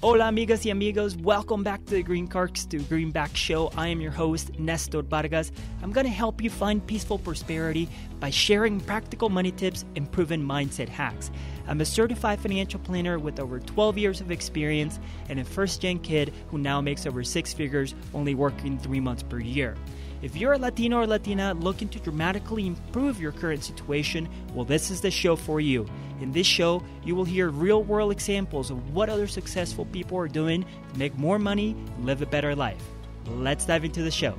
Hola amigas y amigos, welcome back to the Green Cards to Greenback Show. I am your host, Nestor Vargas. I'm going to help you find peaceful prosperity by sharing practical money tips and proven mindset hacks. I'm a certified financial planner with over 12 years of experience and a first-gen kid who now makes over 6 figures only working 3 months per year. If you're a Latino or Latina looking to dramatically improve your current situation, well, this is the show for you. In this show, you will hear real-world examples of what other successful people are doing to make more money and live a better life. Let's dive into the show.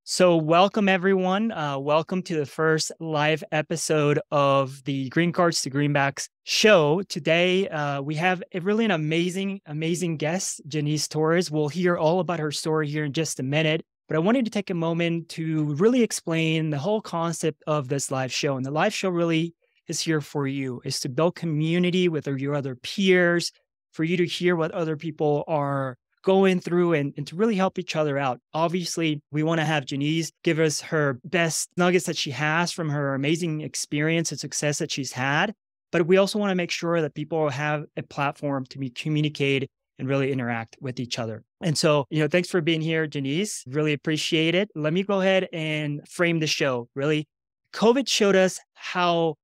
So welcome, everyone. Welcome to the first live episode of the Green Cards to Greenbacks show. Today, we have an amazing guest, Jannese Torres. We'll hear all about her story here in just a minute. But I wanted to take a moment to really explain the whole concept of this live show. And the live show really is here for you, is to build community with your other peers, for you to hear what other people are going through and to really help each other out. Obviously, we want to have Jannese give us her best nuggets that she has from her amazing experience and success that she's had. But we also want to make sure that people have a platform to communicate and really interact with each other. And so, thanks for being here, Jannese. Really appreciate it. Let me go ahead and frame the show. Really, COVID showed us how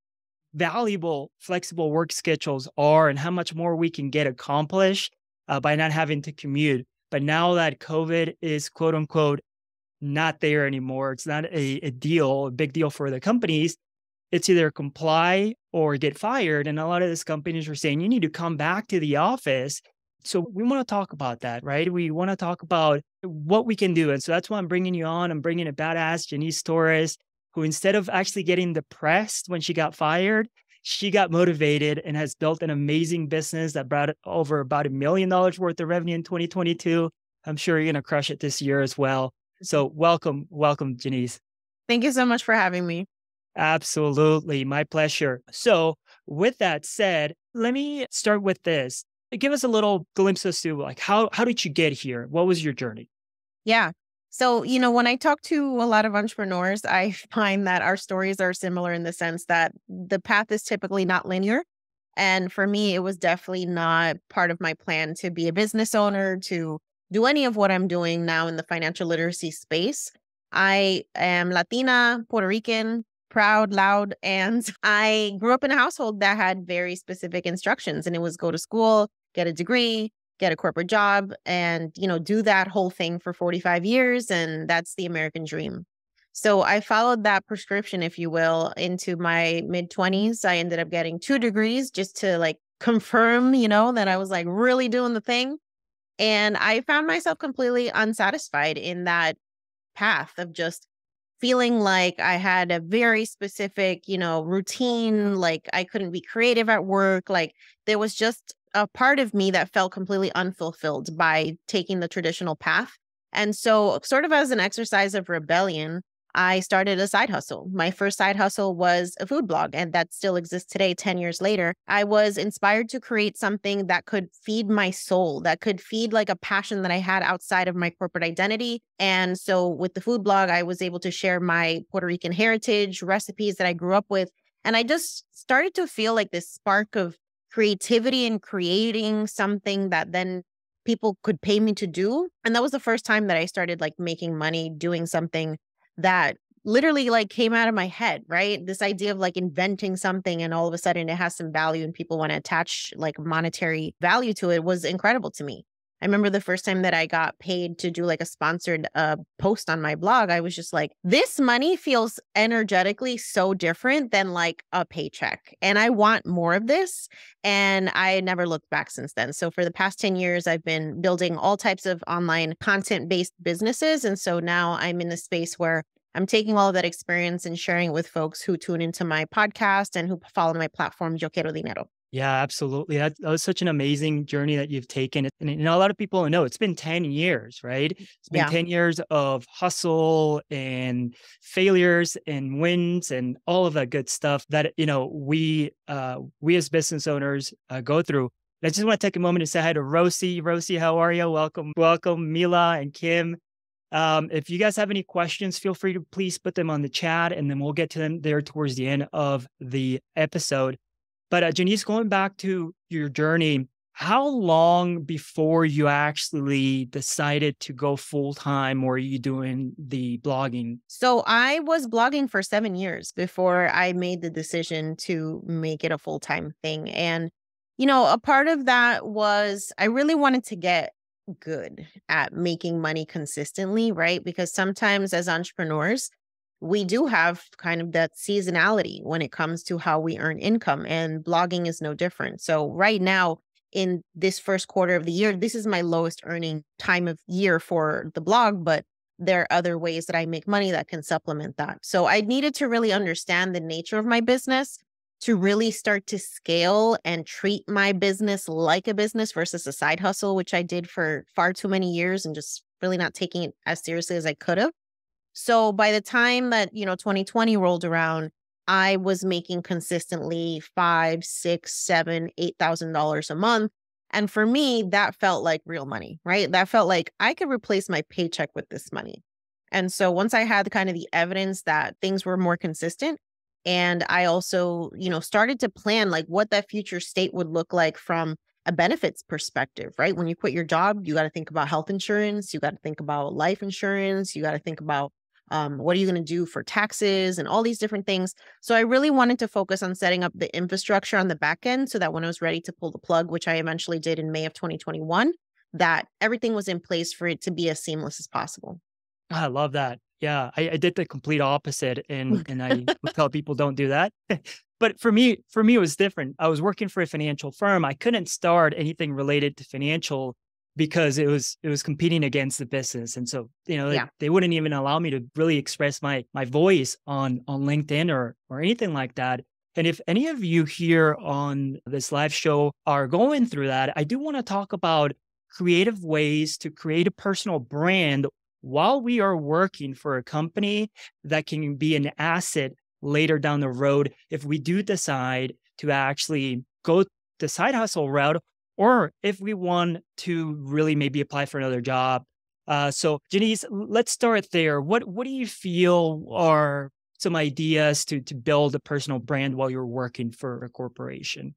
valuable flexible work schedules are and how much more we can get accomplished by not having to commute. But now that COVID is quote unquote not there anymore, it's not a big deal for the companies. It's either comply or get fired. And a lot of these companies are saying, you need to come back to the office. So we want to talk about that, right? We want to talk about what we can do. And so that's why I'm bringing you on. I'm bringing a badass Jannese Torres, who instead of actually getting depressed when she got fired, she got motivated and has built an amazing business that brought over about $1 million worth of revenue in 2022. I'm sure you're going to crush it this year as well. So welcome, Jannese. Thank you so much for having me. Absolutely. My pleasure. So with that said, let me start with this. Give us a little glimpse as to how did you get here? What was your journey? Yeah. So, when I talk to a lot of entrepreneurs, I find that our stories are similar in the sense that the path is typically not linear. And for me, it was definitely not part of my plan to be a business owner, to do any of what I'm doing now in the financial literacy space. I am Latina, Puerto Rican, proud, loud, and I grew up in a household that had very specific instructions, and it was go to school, get a degree, get a corporate job, and, do that whole thing for 45 years. And that's the American dream. So I followed that prescription, if you will, into my mid-20s. I ended up getting 2 degrees just to confirm, that I was really doing the thing. And I found myself completely unsatisfied in that path of just feeling like I had a very specific, routine, I couldn't be creative at work. There was just a part of me that felt completely unfulfilled by taking the traditional path. And so sort of as an exercise of rebellion, I started a side hustle. My first side hustle was a food blog, and that still exists today, 10 years later. I was inspired to create something that could feed my soul, that could feed a passion that I had outside of my corporate identity. And so with the food blog, I was able to share my Puerto Rican heritage, recipes that I grew up with. And I just started to feel this spark of creativity and creating something that then people could pay me to do. And that was the first time that I started making money doing something that literally came out of my head, right? This idea of inventing something and all of a sudden it has some value and people want to attach monetary value to it was incredible to me. I remember the first time that I got paid to do a sponsored post on my blog, I was just this money feels energetically so different than a paycheck. And I want more of this. And I never looked back since then. So for the past 10 years, I've been building all types of online content-based businesses. And so now I'm in the space where I'm taking all of that experience and sharing it with folks who tune into my podcast and who follow my platform, Yo Quiero Dinero. Yeah, absolutely. That was such an amazing journey that you've taken. And a lot of people know it's been 10 years, right? It's been 10 years of hustle and failures and wins and all of that good stuff that, we as business owners go through. I just want to take a moment to say hi to Rosie. Rosie, how are you? Welcome, Mila and Kim. If you guys have any questions, feel free to please put them on the chat and then we'll get to them there towards the end of the episode. But Jannese, going back to your journey, how long before you actually decided to go full time, or are you doing the blogging? So I was blogging for 7 years before I made the decision to make it a full-time thing. And, a part of that was I really wanted to get good at making money consistently, right? Because sometimes as entrepreneurs, we do have kind of that seasonality when it comes to how we earn income, and blogging is no different. So right now, in this first quarter of the year, this is my lowest earning time of year for the blog, but there are other ways that I make money that can supplement that. So I needed to really understand the nature of my business to really start to scale and treat my business like a business versus a side hustle, which I did for far too many years and just really not taking it as seriously as I could have. So by the time that, 2020 rolled around, I was making consistently five, six, seven, $8,000 a month. And for me, that felt like real money, right? That felt like I could replace my paycheck with this money. And so once I had kind of the evidence that things were more consistent, and I also, started to plan like what that future state would look like from a benefits perspective, right? When you quit your job, you got to think about health insurance, you got to think about life insurance, you got to think about what are you going to do for taxes and all these different things. So I really wanted to focus on setting up the infrastructure on the back end so that when I was ready to pull the plug, which I eventually did in May of 2021, that everything was in place for it to be as seamless as possible. I love that. Yeah, I did the complete opposite, and I would tell people don't do that. But for me, it was different. I was working for a financial firm. I couldn't start anything related to financial because it was competing against the business, and so Yeah. they wouldn't even allow me to really express my voice on LinkedIn or anything like that. And if any of you here on this live show are going through that, I do want to talk about creative ways to create a personal brand while we are working for a company that can be an asset later down the road if we do decide to actually go the side hustle route, or if we want to really maybe apply for another job. So, Jannese, let's start there. What do you feel are some ideas to build a personal brand while you're working for a corporation?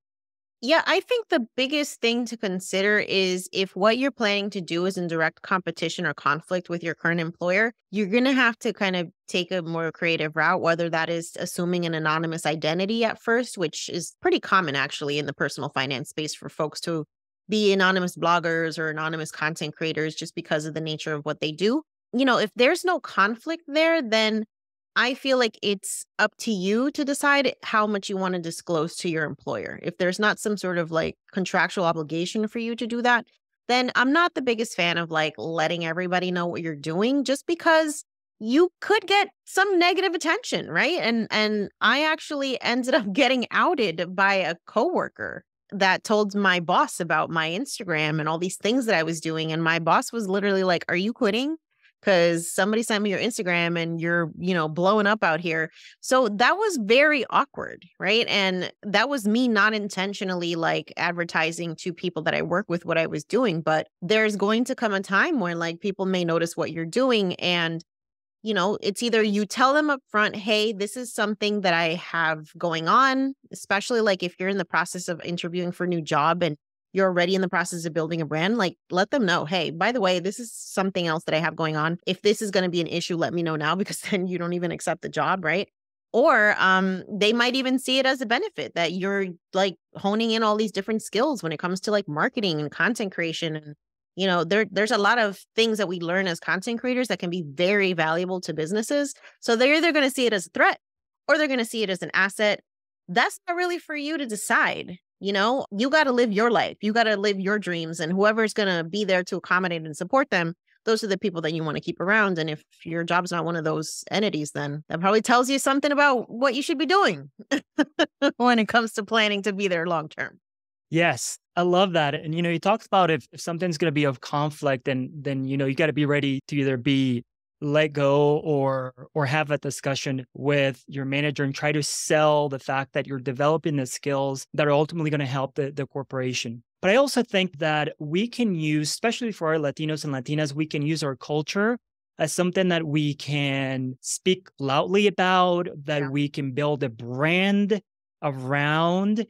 Yeah, I think the biggest thing to consider is if what you're planning to do is in direct competition or conflict with your current employer, you're going to have to kind of take a more creative route, whether that is assuming an anonymous identity at first, which is pretty common actually in the personal finance space for folks to be anonymous bloggers or anonymous content creators just because of the nature of what they do. If there's no conflict there, then I feel like it's up to you to decide how much you want to disclose to your employer. If there's not some sort of like contractual obligation for you to do that, then I'm not the biggest fan of like letting everybody know what you're doing just because you could get some negative attention, right? And I actually ended up getting outed by a coworker that told my boss about my Instagram and all these things that I was doing, and my boss was literally like, "Are you quitting? Because somebody sent me your Instagram and you're, blowing up out here." So that was very awkward, right? And that was me not intentionally like advertising to people that I work with what I was doing. But there's going to come a time where like people may notice what you're doing. And, it's either you tell them up front, hey, this is something that I have going on, especially like if you're in the process of interviewing for a new job and you're already in the process of building a brand, like let them know, hey, by the way, this is something else that I have going on. If this is going to be an issue, let me know now because then you don't even accept the job, right? Or they might even see it as a benefit that you're like honing in all these different skills when it comes to like marketing and content creation. And, there's a lot of things that we learn as content creators that can be very valuable to businesses. So they're either going to see it as a threat or they're going to see it as an asset. That's not really for you to decide. You got to live your life. You got to live your dreams, and whoever's going to be there to accommodate and support them, those are the people that you want to keep around. And if your job's not one of those entities, then that probably tells you something about what you should be doing when it comes to planning to be there long term. Yes, I love that. And you talked about if something's going to be of conflict, then you got to be ready to either be let go or have a discussion with your manager and try to sell the fact that you're developing the skills that are ultimately going to help the corporation. But I also think that we can use, especially for our Latinos and Latinas, we can use our culture as something that we can speak loudly about, that Yeah. we can build a brand around.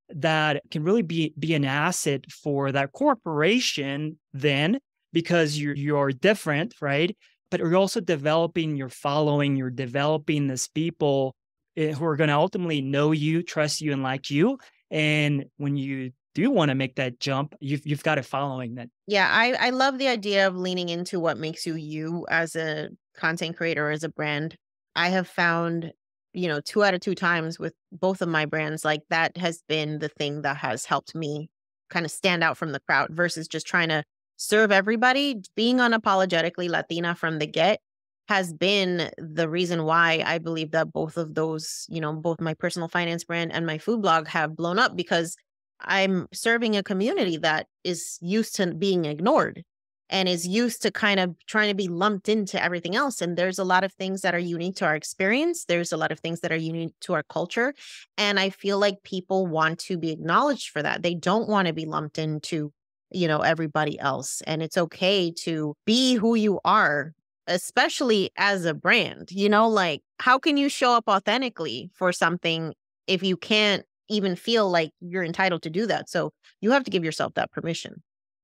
that can really be an asset for that corporation then, because you're different, right? But you're also developing your following, you're developing these people who are going to ultimately know you, trust you, and like you. And when you do want to make that jump, you've got a following that. Yeah, I love the idea of leaning into what makes you you as a content creator, as a brand. I have found, 2 out of 2 times with both of my brands, like that has been the thing that has helped me kind of stand out from the crowd versus just trying to serve everybody. Being unapologetically Latina from the get has been the reason why I believe that both of those, both my personal finance brand and my food blog have blown up, because I'm serving a community that is used to being ignored and is used to kind of trying to be lumped into everything else. And there's a lot of things that are unique to our experience. There's a lot of things that are unique to our culture. And I feel like people want to be acknowledged for that. They don't want to be lumped into, everybody else. And it's okay to be who you are, especially as a brand. Like, how can you show up authentically for something if you can't even feel like you're entitled to do that? So you have to give yourself that permission.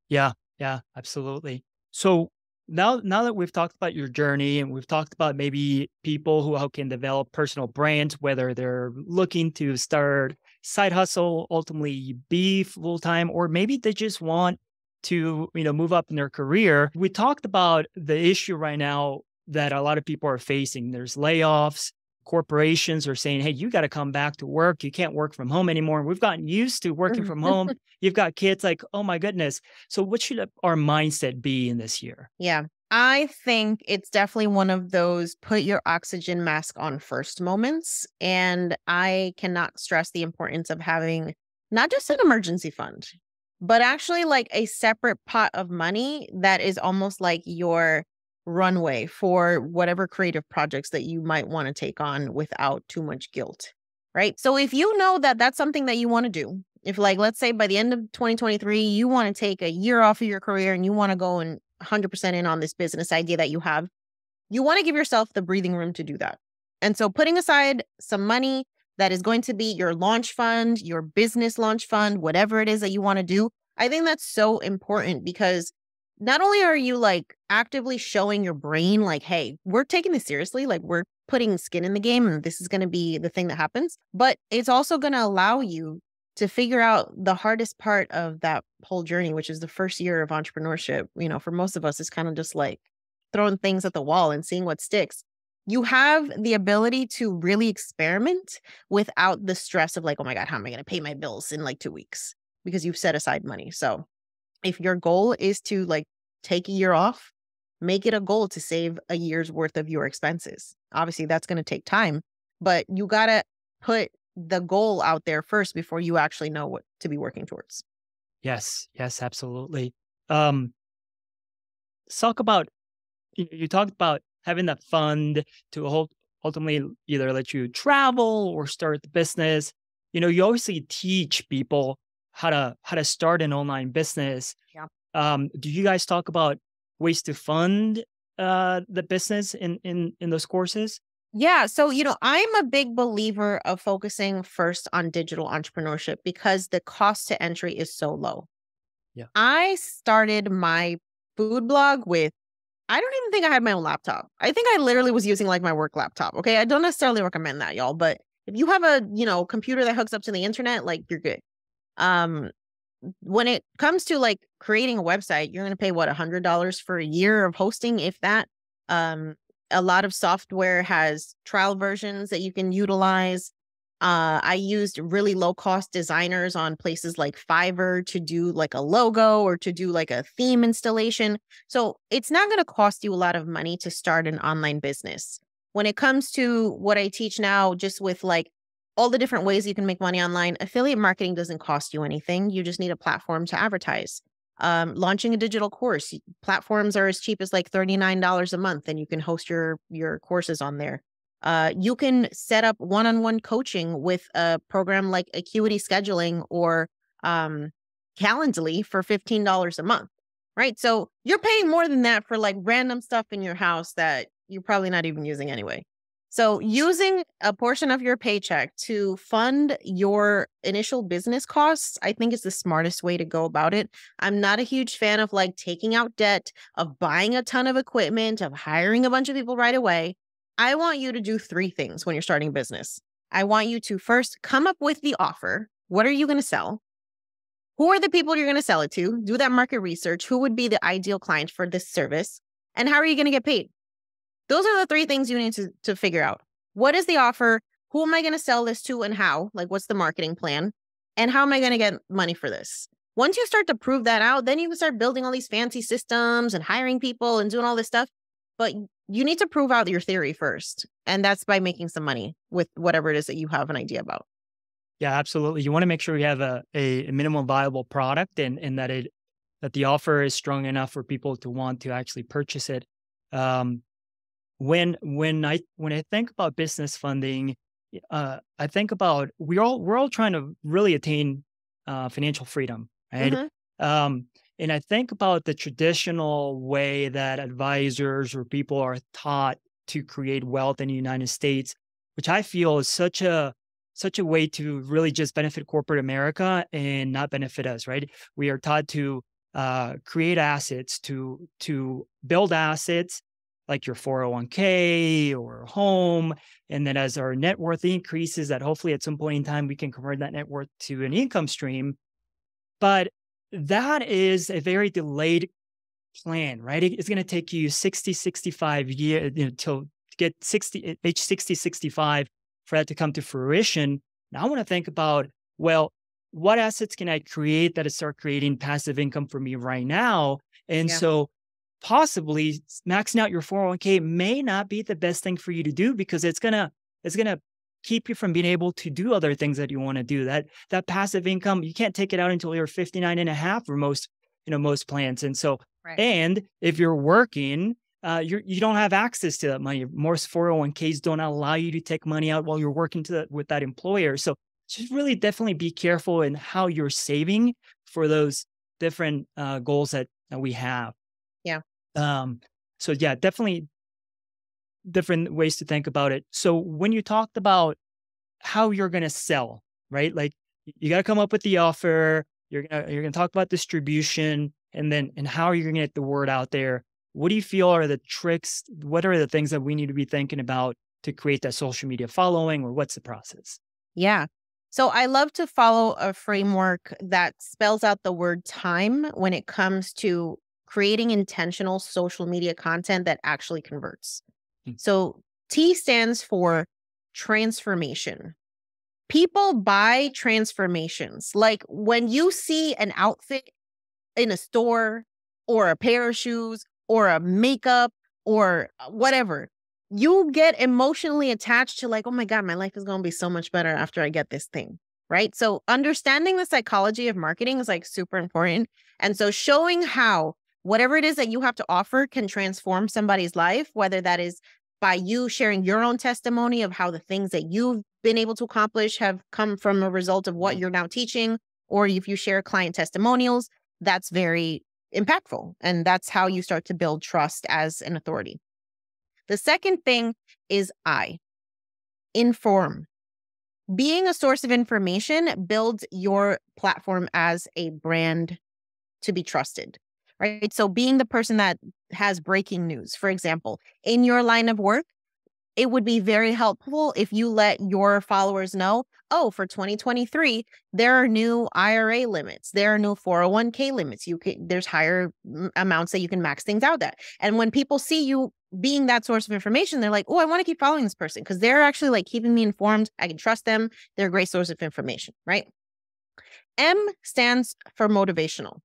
Yeah, yeah, absolutely. So now that we've talked about your journey and we've talked about maybe people who how can develop personal brands, whether they're looking to start side hustle, ultimately be full time, or maybe they just want to move up in their career. We talked about the issue right now that a lot of people are facing. There's layoffs. Corporations are saying, hey, you got to come back to work. You can't work from home anymore. We've gotten used to working from home. You've got kids, like, oh my goodness. So what should our mindset be in this year? Yeah. I think it's definitely one of those put your oxygen mask on first moments. And I cannot stress the importance of having not just an emergency fund, but actually like a separate pot of money that is almost like your runway for whatever creative projects that you might want to take on without too much guilt, right? So if you know that that's something that you want to do, if like, let's say by the end of 2023, you want to take a year off of your career and you want to go and 100% in on this business idea that you have, you want to give yourself the breathing room to do that. And so putting aside some money that is going to be your launch fund, your business launch fund, whatever it is that you want to do, I think that's so important, because not only are you like actively showing your brain like, hey, we're taking this seriously, like we're putting skin in the game and this is going to be the thing that happens, but it's also going to allow you to figure out the hardest part of that whole journey, which is the first year of entrepreneurship. For most of us, it's kind of just like throwing things at the wall and seeing what sticks. You have the ability to really experiment without the stress of like, oh my God, how am I going to pay my bills in like 2 weeks? Because you've set aside money. So if your goal is to like take a year off, make it a goal to save a year's worth of your expenses. Obviously, that's going to take time, but you got to put the goal out there first before you actually know what to be working towards. Yes, yes, absolutely. Talk about, you talked about having that fund to ultimately either let you travel or start the business. You obviously teach people how to start an online business. Yeah. Do you guys talk about ways to fund the business in those courses? Yeah. So, I'm a big believer of focusing first on digital entrepreneurship because the cost to entry is so low. Yeah. I started my food blog with, I don't even think I had my own laptop. I think I literally was using like my work laptop. Okay. I don't necessarily recommend that, y'all, but if you have a, computer that hooks up to the internet, like you're good. When it comes to like creating a website, you're going to pay what, $100 for a year of hosting, if that. A lot of software has trial versions that you can utilize. I used really low cost designers on places like Fiverr to do like a logo or to do like a theme installation. So it's not going to cost you a lot of money to start an online business. When it comes to what I teach now, just with like all the different ways you can make money online, affiliate marketing doesn't cost you anything. You just need a platform to advertise. Launching a digital course, platforms are as cheap as like $39 a month, and you can host your courses on there. You can set up one-on-one coaching with a program like Acuity Scheduling or Calendly for $15 a month, right? So you're paying more than that for like random stuff in your house that you're probably not even using anyway. So using a portion of your paycheck to fund your initial business costs, I think is the smartest way to go about it. I'm not a huge fan of like taking out debt, of buying a ton of equipment, of hiring a bunch of people right away. I want you to do three things when you're starting a business. I want you to first come up with the offer. What are you going to sell? Who are the people you're going to sell it to? Do that market research. Who would be the ideal client for this service? And how are you going to get paid? Those are the three things you need to figure out. What is the offer? Who am I going to sell this to and how? Like, what's the marketing plan? And how am I going to get money for this? Once you start to prove that out, then you can start building all these fancy systems and hiring people and doing all this stuff. But you need to prove out your theory first. And that's by making some money with whatever it is that you have an idea about. Yeah, absolutely. You want to make sure you have a minimum viable product and that the offer is strong enough for people to want to actually purchase it. Um, when I think about business funding, I think about we're all trying to really attain financial freedom, right? Mm-hmm. And I think about the traditional way that advisors or people are taught to create wealth in the United States, which I feel is such a way to really just benefit corporate America and not benefit us, right? We are taught to create assets, to build assets like your 401k or home. And then as our net worth increases, that hopefully at some point in time, we can convert that net worth to an income stream. But that is a very delayed plan, right? It's going to take you 60, 65 years, till to get age 60, 65 for that to come to fruition. Now I want to think about, well, what assets can I create that start creating passive income for me right now? And Yeah. so possibly maxing out your 401k may not be the best thing for you to do because it's gonna keep you from being able to do other things that you want to do. That passive income, you can't take it out until you're 59 and a half for most plans. And so, Right. and if you're working, you don't have access to that money. Most 401ks don't allow you to take money out while you're working with that employer. So just really definitely be careful in how you're saving for those different goals that we have. Yeah. Um, so yeah, definitely different ways to think about it. So when you talked about how you're going to sell, right? Like you got to come up with the offer. You're gonna talk about distribution, and how are you going to get the word out there? What do you feel are the tricks? What are the things that we need to be thinking about to create that social media following, or what's the process? Yeah. So I love to follow a framework that spells out the word time when it comes to creating intentional social media content that actually converts. Hmm. So T stands for transformation. People buy transformations. Like when you see an outfit in a store or a pair of shoes or a makeup or whatever, you get emotionally attached to like, oh my God, my life is going to be so much better after I get this thing. Right. So understanding the psychology of marketing is like super important. And so showing how whatever it is that you have to offer can transform somebody's life, whether that is by you sharing your own testimony of how the things that you've been able to accomplish have come from a result of what you're now teaching, or if you share client testimonials, that's very impactful. And that's how you start to build trust as an authority. The second thing is inform. Being a source of information builds your platform as a brand to be trusted, right? So being the person that has breaking news, for example, in your line of work, it would be very helpful if you let your followers know, oh, for 2023, there are new IRA limits. There are new 401k limits. There's higher amounts that you can max things out at. And when people see you being that source of information, they're like, oh, I want to keep following this person because they're actually like keeping me informed. I can trust them. They're a great source of information, right? M stands for motivational.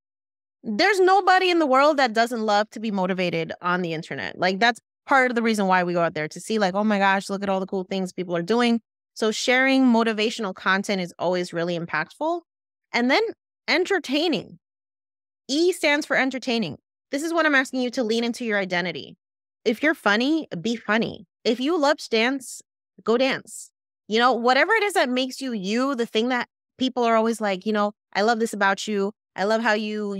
There's nobody in the world that doesn't love to be motivated on the internet. Like that's part of the reason why we go out there to see like, oh my gosh, look at all the cool things people are doing. So sharing motivational content is always really impactful. And then entertaining. E stands for entertaining. This is what I'm asking you to lean into your identity. If you're funny, be funny. If you love to dance, go dance. You know, whatever it is that makes you you, the thing that people are always like, you know, I love this about you. I love how you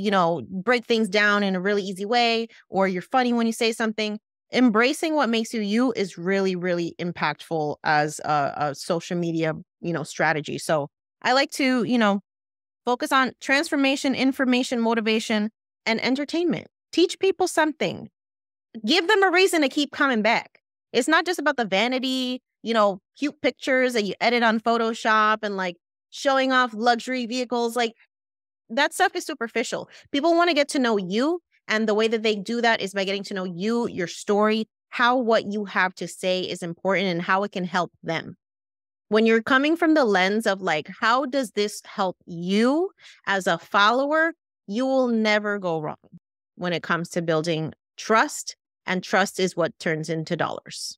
break things down in a really easy way, or you're funny when you say something. embracing what makes you you is really, really impactful as a social media, strategy. So I like to, focus on transformation, information, motivation, and entertainment. Teach people something. Give them a reason to keep coming back. It's not just about the vanity, cute pictures that you edit on Photoshop and like showing off luxury vehicles. Like that stuff is superficial. People want to get to know you. And the way that they do that is by getting to know you, your story, how what you have to say is important and how it can help them. When you're coming from the lens of like, how does this help you as a follower, you will never go wrong when it comes to building trust. And trust is what turns into dollars.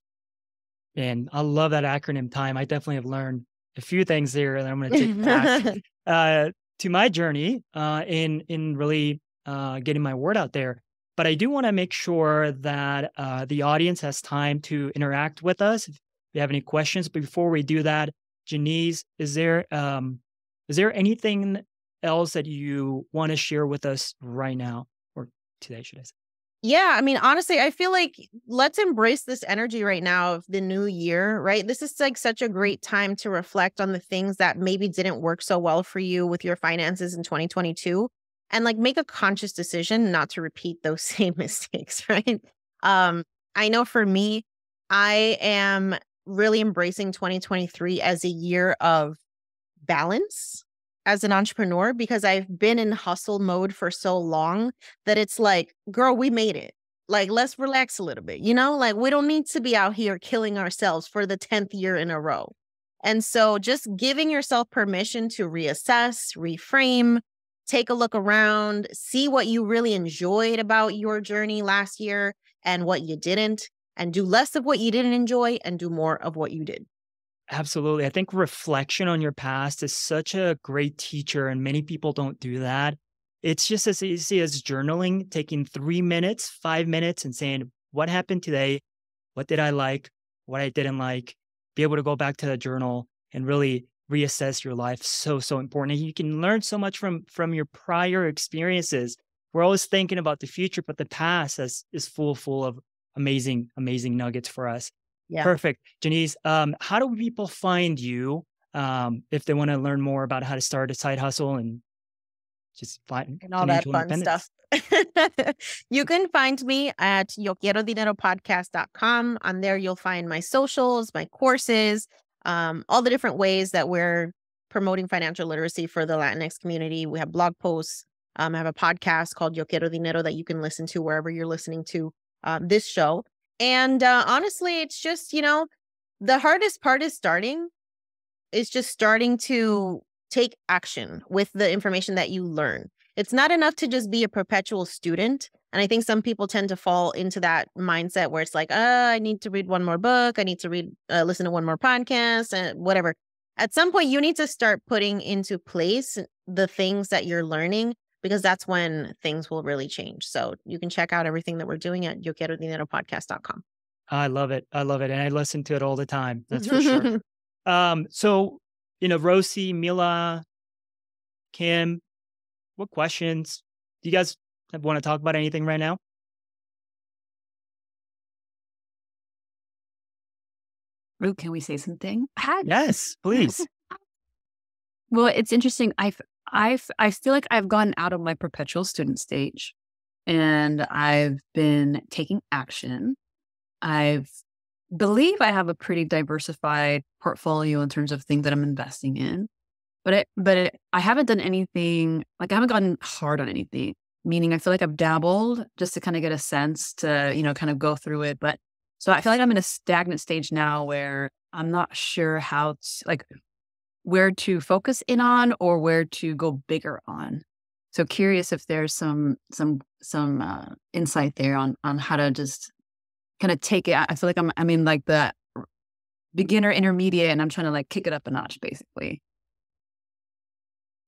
And I love that acronym time. I definitely have learned a few things there that I'm going to take back to my journey in really getting my word out there. But I do want to make sure that the audience has time to interact with us. If you have any questions, but before we do that, Jannese, is there anything else that you want to share with us right now or today, should I say? Yeah, I mean, honestly, I feel like let's embrace this energy right now of the new year, right? This is like such a great time to reflect on the things that maybe didn't work so well for you with your finances in 2022 and like make a conscious decision not to repeat those same mistakes, right? I know for me, I am really embracing 2023 as a year of balance as an entrepreneur because I've been in hustle mode for so long that it's like, girl, we made it. Like, let's relax a little bit, like we don't need to be out here killing ourselves for the 10th year in a row. And so just giving yourself permission to reassess, reframe, take a look around, see what you really enjoyed about your journey last year and what you didn't, and do less of what you didn't enjoy and do more of what you did. Absolutely. I think reflection on your past is such a great teacher, and many people don't do that. It's just as easy as journaling, taking 3 minutes, 5 minutes, and saying, what happened today? What did I like? What I didn't like? Be able to go back to the journal and really reassess your life. So, so important. And you can learn so much from your prior experiences. We're always thinking about the future, but the past is full of amazing, amazing nuggets for us. Yeah. Perfect. Jannese, how do people find you if they want to learn more about how to start a side hustle and just find And all that financial fun stuff. independence? You can find me at yoquierodineropodcast.com. On there, you'll find my socials, my courses, all the different ways that we're promoting financial literacy for the Latinx community. We have blog posts. I have a podcast called Yo Quiero Dinero that you can listen to wherever you're listening to this show. And honestly, it's just, the hardest part is just starting to take action with the information that you learn. It's not enough to just be a perpetual student. And I think some people tend to fall into that mindset where it's like, I need to read one more book. I need to listen to one more podcast and whatever. At some point, you need to start putting into place the things that you're learning because that's when things will really change. So you can check out everything that we're doing at yoquierodineropodcast.com. I love it. I love it. And I listen to it all the time. That's for sure. So, Rosie, Mila, Kim, what questions? Do you guys want to talk about anything right now? Ru, can we say something? Yes, please. Well, it's interesting. I feel like I've gotten out of my perpetual student stage and I've been taking action. I believe I have a pretty diversified portfolio in terms of things that I'm investing in, but I haven't done anything, like I haven't gotten hard on anything, meaning I feel like I've dabbled just to kind of get a sense to, kind of go through it. But so I feel like I'm in a stagnant stage now where I'm not sure where to focus in on or where to go bigger on. So curious if there's some insight there on how to just kind of take it. I feel like I'm in like the beginner intermediate and I'm trying to like kick it up a notch basically.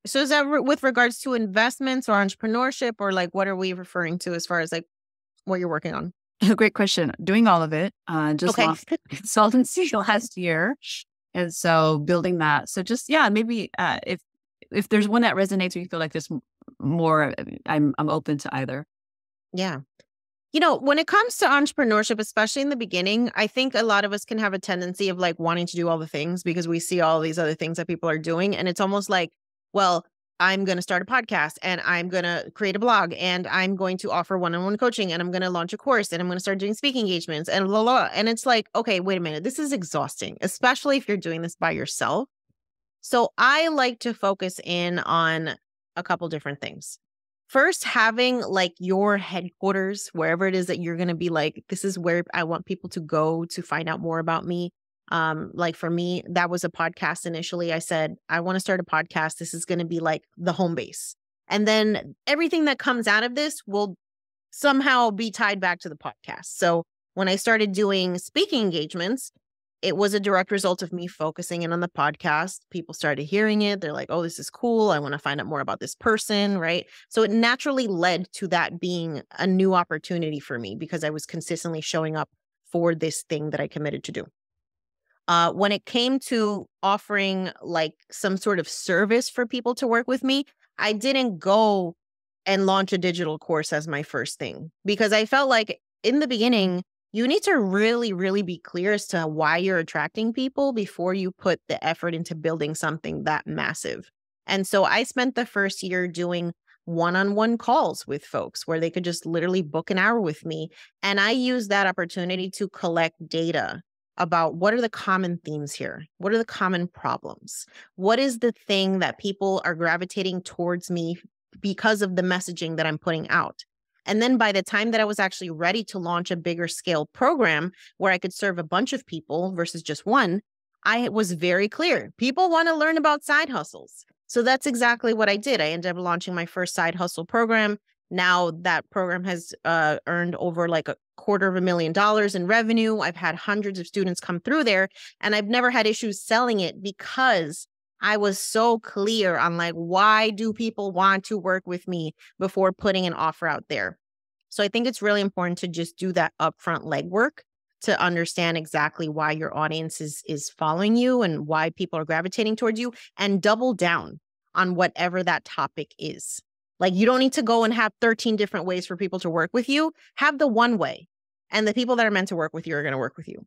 So is that with regards to investments or entrepreneurship or like what are we referring to as far as like what you're working on? Great question. Doing all of it. Just okay. Lost consultancy last year. And so building that. So just, maybe if there's one that resonates or you feel like there's more, I'm open to either. Yeah. When it comes to entrepreneurship, especially in the beginning, I think a lot of us can have a tendency of like wanting to do all the things because we see all these other things that people are doing. And it's almost like, well, I'm going to start a podcast and I'm going to create a blog and I'm going to offer one-on-one coaching and I'm going to launch a course and I'm going to start doing speaking engagements and blah, blah, blah. And it's like, okay, wait a minute. This is exhausting, especially if you're doing this by yourself. So I like to focus in on a couple different things. First, having like your headquarters, wherever it is that you're going to be like, this is where I want people to go to find out more about me. Like for me, that was a podcast initially. I said, I want to start a podcast. This is going to be like the home base. And then everything that comes out of this will somehow be tied back to the podcast. So when I started doing speaking engagements, it was a direct result of me focusing in on the podcast. People started hearing it. They're like, oh, this is cool. I want to find out more about this person, right? So it naturally led to that being a new opportunity for me because I was consistently showing up for this thing that I committed to do. When it came to offering like some sort of service for people to work with me, I didn't go and launch a digital course as my first thing because I felt like in the beginning, you need to really, really be clear as to why you're attracting people before you put the effort into building something that massive. And so I spent the first year doing one-on-one calls with folks where they could just literally book an hour with me. And I used that opportunity to collect data about what are the common themes here? What are the common problems? What is the thing that people are gravitating towards me because of the messaging that I'm putting out? And then by the time that I was actually ready to launch a bigger scale program where I could serve a bunch of people versus just one, I was very clear. People want to learn about side hustles. So that's exactly what I did. I ended up launching my first side hustle program. Now that program has earned over like $250,000 in revenue. I've had hundreds of students come through there and I've never had issues selling it because I was so clear on like, why do people want to work with me before putting an offer out there? So I think it's really important to just do that upfront legwork to understand exactly why your audience is following you and why people are gravitating towards you and double down on whatever that topic is. Like you don't need to go and have 13 different ways for people to work with you. Have the one way and the people that are meant to work with you are going to work with you.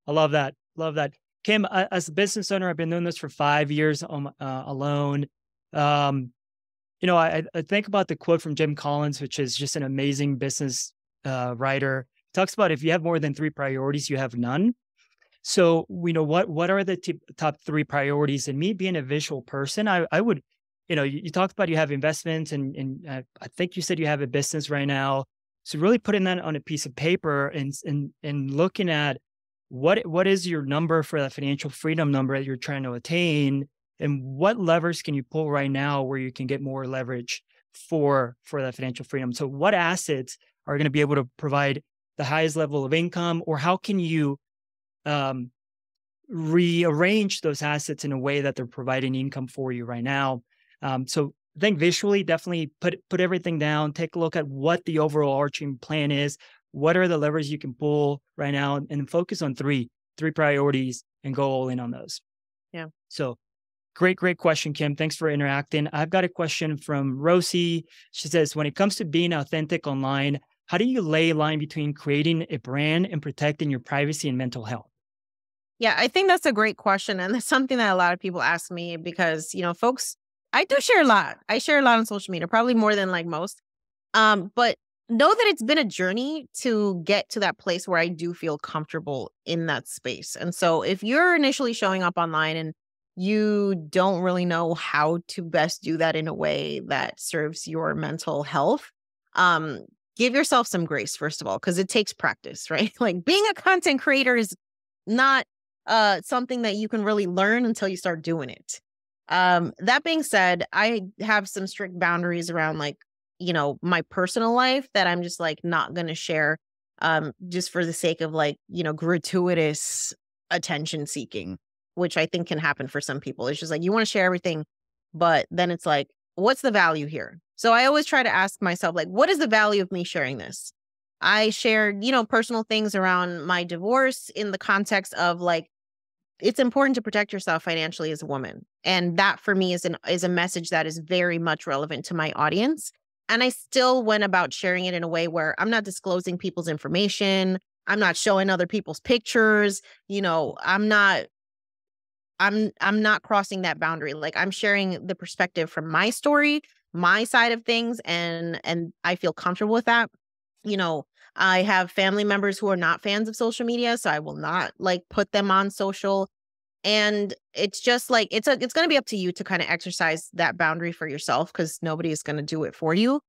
I love that. Love that. Kim, as a business owner, I've been doing this for 5 years alone. I think about the quote from Jim Collins, which is just an amazing business writer. He talks about if you have more than 3 priorities, you have none. So, what are the top 3 priorities? And me being a visual person, I would, you talked about you have investments and I think you said you have a business right now. So really putting that on a piece of paper and looking at what is your number for that financial freedom number that you're trying to attain, and what levers can you pull right now where you can get more leverage for that financial freedom? So what assets are going to be able to provide the highest level of income, or how can you rearrange those assets in a way that they're providing income for you right now? So I think visually, definitely put everything down, take a look at what the overall arching plan is. What are the levers you can pull right now, and focus on three priorities and go all in on those. Yeah. So great question, Kim. Thanks for interacting. I've got a question from Rosie. She says, when it comes to being authentic online, how do you lay a line between creating a brand and protecting your privacy and mental health? Yeah, I think that's a great question. And it's something that a lot of people ask me because, folks, I do share a lot. I share a lot on social media, probably more than like most. But know that it's been a journey to get to that place where I do feel comfortable in that space. And so if you're initially showing up online and you don't really know how to best do that in a way that serves your mental health, give yourself some grace, first of all, because it takes practice, right? Like being a content creator is not something that you can really learn until you start doing it. That being said, I have some strict boundaries around like, my personal life that I'm just like not going to share just for the sake of like, gratuitous attention seeking, which I think can happen for some people. It's just like, you want to share everything, but then it's like, what's the value here? So I always try to ask myself, like, what is the value of me sharing this? I shared, personal things around my divorce in the context of like, it's important to protect yourself financially as a woman. And that for me is a message that is very much relevant to my audience. And I still went about sharing it in a way where I'm not disclosing people's information. I'm not showing other people's pictures. I'm not crossing that boundary. Like, I'm sharing the perspective from my story, my side of things, and I feel comfortable with that. I have family members who are not fans of social media, so I will not like put them on social. And it's just like it's going to be up to you to kind of exercise that boundary for yourself, because nobody is going to do it for you.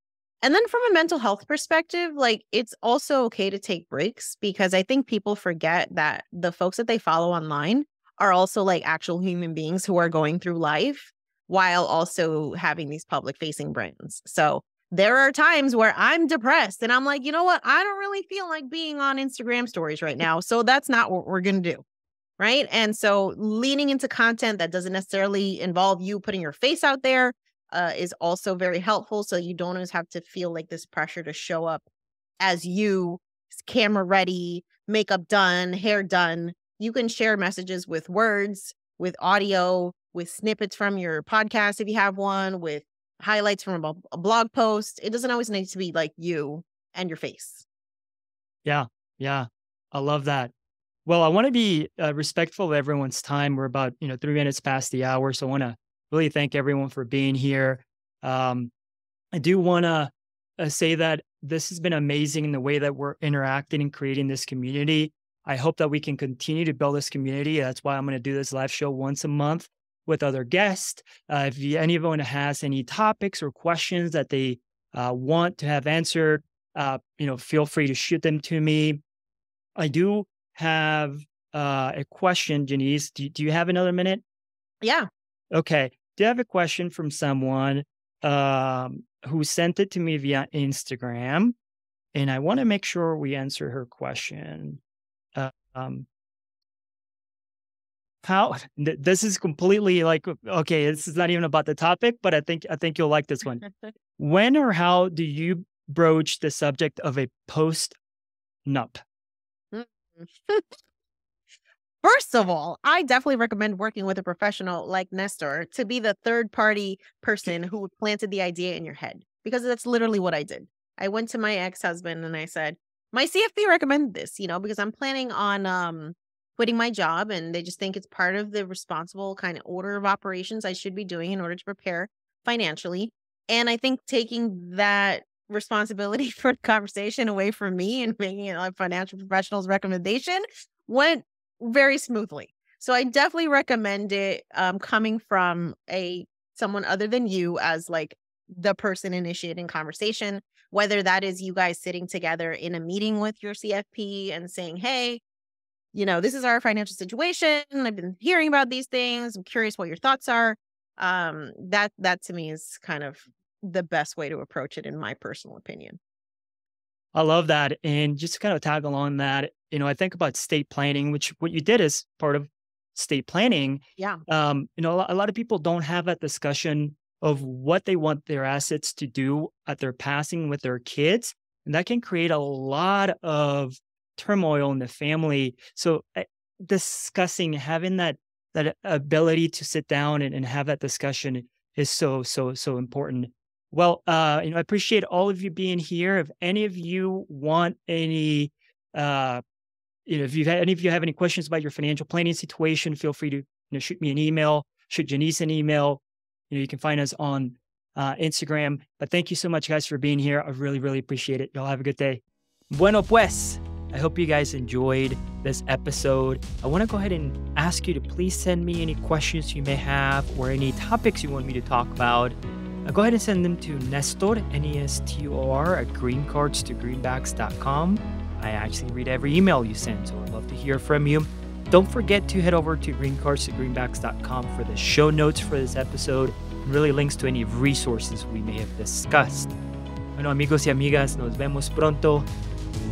And then from a mental health perspective, like, it's also okay to take breaks, because I think people forget that the folks that they follow online are also like actual human beings who are going through life while also having these public facing brands. So there are times where I'm depressed and I'm like, you know what? I don't really feel like being on Instagram stories right now. So that's not what we're going to do. Right. And so leaning into content that doesn't necessarily involve you putting your face out there is also very helpful. So you don't always have to feel like this pressure to show up as you, camera ready, makeup done, hair done. You can share messages with words, with audio, with snippets from your podcast if you have one, with highlights from a blog post. It doesn't always need to be like you and your face. Yeah. Yeah. I love that. Well, I want to be respectful of everyone's time. We're about 3 minutes past the hour, so I want to really thank everyone for being here. I do want to say that this has been amazing in the way that we're interacting and creating this community. I hope that we can continue to build this community. That's why I'm going to do this live show once a month with other guests. If anyone has any topics or questions that they want to have answered, feel free to shoot them to me. I do have a question, Jannese. Do you have another minute? Yeah. Okay. Do you have a question from someone who sent it to me via Instagram? And I want to make sure we answer her question. This is completely like, okay, this is not even about the topic, but I think you'll like this one. When or how do you broach the subject of a post-nup? First of all, I definitely recommend working with a professional like Nestor to be the third party person who planted the idea in your head, because that's literally what I did. I went to my ex-husband and I said, my CFP recommended this, because I'm planning on quitting my job, and they just think it's part of the responsible kind of order of operations I should be doing in order to prepare financially. And I think taking that responsibility for the conversation away from me and making it a financial professional's recommendation went very smoothly. So I definitely recommend it coming from someone other than you as like the person initiating conversation, whether that is you guys sitting together in a meeting with your CFP and saying, hey, this is our financial situation. I've been hearing about these things. I'm curious what your thoughts are. That to me is kind of the best way to approach it, in my personal opinion. I love that. And just to kind of tag along that, I think about estate planning, which what you did is part of estate planning. Yeah. A lot of people don't have that discussion of what they want their assets to do at their passing with their kids. And that can create a lot of turmoil in the family. So discussing, having that ability to sit down and have that discussion is so important. Well, I appreciate all of you being here. If any of you want any, if any of you have any questions about your financial planning situation, feel free to shoot me an email, shoot Jannese an email. You can find us on Instagram. But thank you so much, guys, for being here. I really, really appreciate it. Y'all have a good day. Bueno, pues. I hope you guys enjoyed this episode. I want to go ahead and ask you to please send me any questions you may have or any topics you want me to talk about. Go ahead and send them to Nestor, Nestor, at greencardstogreenbacks.com. I actually read every email you send, so I'd love to hear from you. Don't forget to head over to greencardstogreenbacks.com for the show notes for this episode, and really links to any resources we may have discussed. Bueno, amigos y amigas, nos vemos pronto.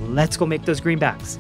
Let's go make those greenbacks.